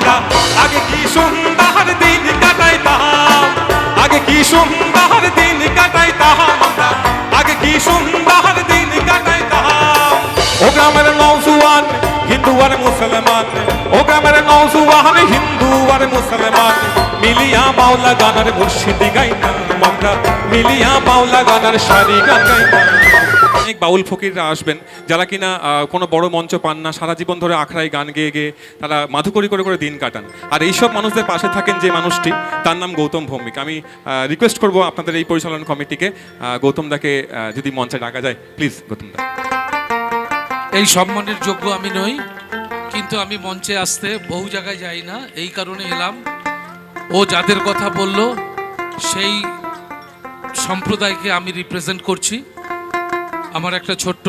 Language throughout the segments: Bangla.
আমরা আগে কি সুন্দর দিন কাটাইতাম, আগে কি সুন্দর দিন কাটাইতাম আমরা, আগে কি সুন্দর দিন কাটাইতাম। ও গ্রামের নওজোয়ান হিন্দু আর মুসলমান, ও গ্রামের নওজোয়ান হিন্দু আর মুসলমান, মিলিয়া বাউলা গানের মুর্শিদি গাইতাম আমরা, মিলিয়া বাউলা গানের শাড়ি গান গাইতাম। অনেক বাউল ফকিররা আসবেন যারা কিনা কোনো বড় মঞ্চ পান না, সারা জীবন ধরে আখড়ায় গান গেয়ে গেয়ে তারা মাধুকরি করে করে দিন কাটান। আর এইসব মানুষদের পাশে থাকেন যে মানুষটি, তার নাম গৌতম ভৌমিক। আমি রিকোয়েস্ট করব আপনাদের এই পরিচালনা কমিটিকে, গৌতম দাকে যদি মঞ্চে ডাকা যায়, প্লিজ গৌতম দা। এই সম্মানের যোগ্য আমি নই, কিন্তু আমি মঞ্চে আসতে বহু জায়গায় যাই না, এই কারণে এলাম। ও যাদের কথা বলল সেই সম্প্রদায়কে আমি রিপ্রেজেন্ট করছি। আমার একটা ছোট্ট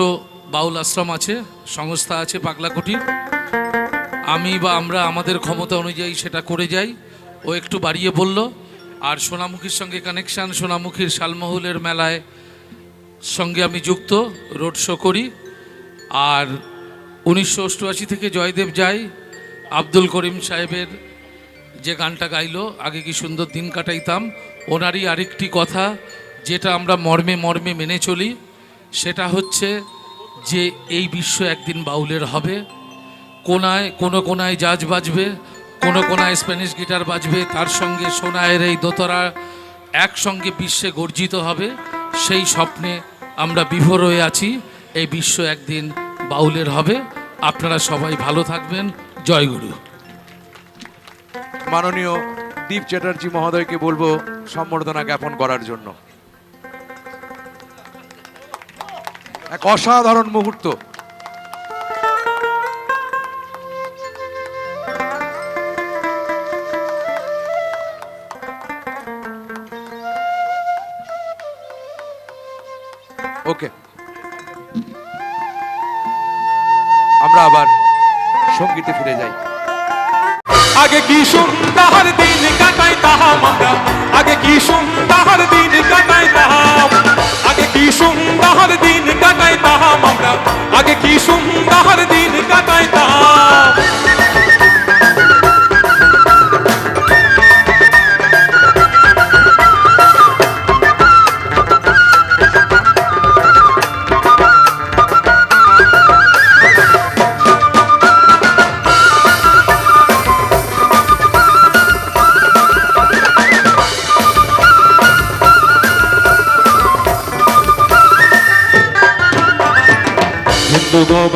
বাউল আশ্রম আছে, সংস্থা আছে পাগলা কুটির। আমি বা আমরা আমাদের ক্ষমতা অনুযায়ী সেটা করে যাই। ও একটু বাড়িয়ে বলল। আর সোনামুখীর সঙ্গে কানেকশান, সোনামুখীর শালমহলের মেলায় সঙ্গে আমি যুক্ত, রোড শো করি। আর 1988 থেকে জয়দেব যাই, আব্দুল করিম সাহেবের যে গানটা গাইলো, আগে কি সুন্দর দিন কাটাইতাম, ওনারই আরেকটি কথা যেটা আমরা মর্মে মর্মে মেনে চলি, সেটা হচ্ছে যে এই বিশ্ব একদিন বাউলের হবে। কোনায় কোনো কোনায় জাজ বাজবে, কোনো কোনায় স্প্যানিশ গিটার বাজবে, তার সঙ্গে সোনায়ের এই দোতরা একসঙ্গে বিশ্বে গর্জিত হবে। সেই স্বপ্নে আমরা বিভোর হয়ে আছি। এই বিশ্ব একদিন বাউলের হবে। আপনারা সবাই ভালো থাকবেন। জয়গুরু। মাননীয় দীপ চ্যাটার্জি মহোদয়কে বলবো সম্বর্ধনা জ্ঞাপন করার জন্য। এক অসাধারণ মুহূর্ত। ওকে, আমরা আবার সঙ্গীতে ফিরে যাই। আগে কি সুন্দর দিন কাটাইতাম আমরা, আগে কি সুন্দর দিন কাটাইতাম, আগে কি সুন্দর দিন কাটাইতাম আমরা, আগে কি সুন্দর দিন কাটাইতাম।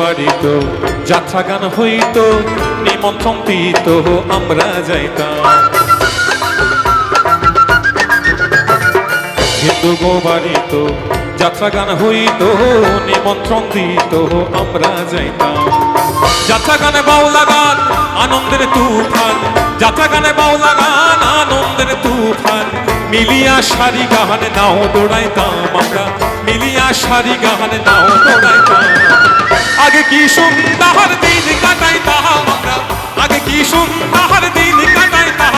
বাড়িত যাত্রা গান হইত, নিমন্ত্রণ দিত আমরা যাইতাম। হিন্দু গো বাড়িত যাত্রা গান হইত, নিমন্ত্রণ দিত আমরা যাইতাম। যাত্রা গানে বাউলা গান আনন্দের তুফান, যাত্রা গানে বাউলা গান আনন্দের তুফান, মিলিয়া সারি গান নাও দৌড়াইতাম আমরা, মিলিয়া সারি গান নাও দৌড়াইতাম। আগে কি সুন্দর দিন কাটাইতাম আমরা, আগে কি সুন্দর দিন কাটাইতাম,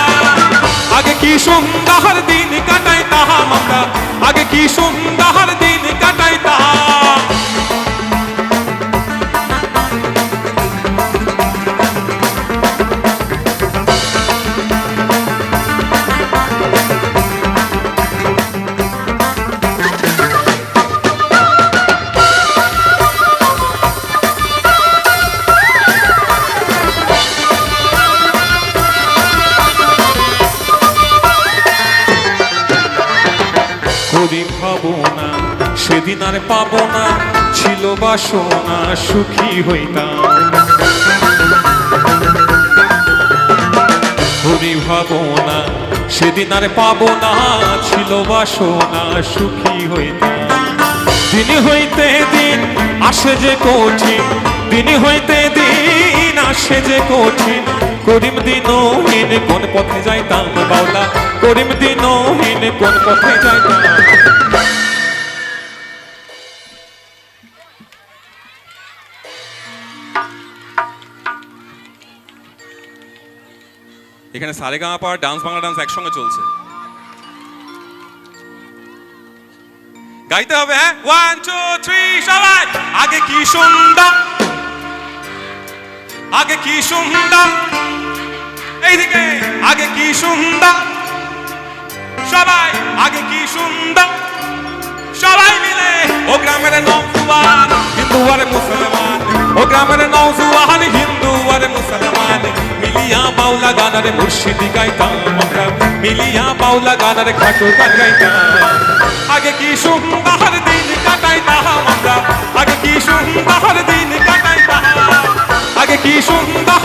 আগে কি সুন্দর দিন কাটাইতাম আমরা, আগে কি সুন্দর দিন কাটাইতাম। করিম পাবো না সেদিন আর পাবো না, ছিল বাসনা সুখী হইতাম। করি ভাবো না সেদিন আর পাবো না, ছিল বাসনা সুখী হইতাম। দিন হইতে দিন আসে যে কঠিন, দিন হইতে দিন আসে যে কঠিন, করিম দিনহীন কোন পথে যাইতাম বাউলা, করিম দিনহীন কোন পথে যাইতাম। এখানে সারেগামাপা ডান্স বাংলা ডান্স একসঙ্গে চলছে, গাইতে হবে। হ্যাঁ, 1 2 3 সবাই। আগে কি সুন্দর, আগে কি সুন্দর, এইদিকে আগে কি সুন্দর সবাই, আগে কি সুন্দর সবাই মিলে ও গ্রামের নওজোয়ান হিন্দু আর মুসলমান, ও গ্রামের নওজোয়ান হিন্দু আর মুসলমান মিলিয়া বাউলা গানারে মুর্শিদি গাইতাম আমরা, মিলিয়া বাউলা গানারে খাটো গান গাইতাম। আগে কি সুন্দর দিন কাটাইতাম আমরা, আগে কি সুন্দর দিন কাটাইতাম, আগে কি সুন্দর